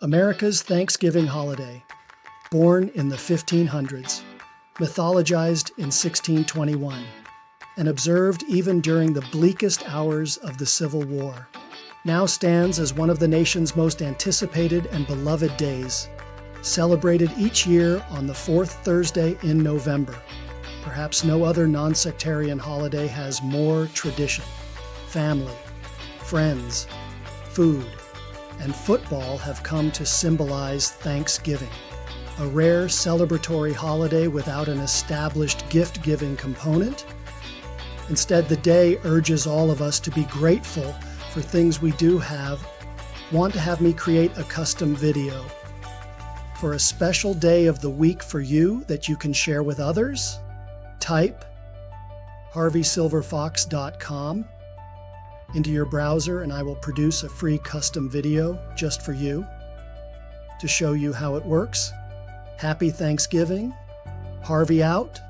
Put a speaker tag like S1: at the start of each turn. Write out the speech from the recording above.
S1: America's Thanksgiving holiday, born in the 1500s, mythologized in 1621, and observed even during the bleakest hours of the Civil War, now stands as one of the nation's most anticipated and beloved days, celebrated each year on the fourth Thursday in November. Perhaps no other non-sectarian holiday has more tradition, family, friends, food, and football have come to symbolize Thanksgiving, a rare celebratory holiday without an established gift-giving component. Instead, the day urges all of us to be grateful for things we do have. Want to have me create a custom video for a special day of the week for you that you can share with others? Type HARVEY'Silverfox.com into your browser and I will produce a free custom video just for you to show you how it works. Happy Thanksgiving. Harvey out.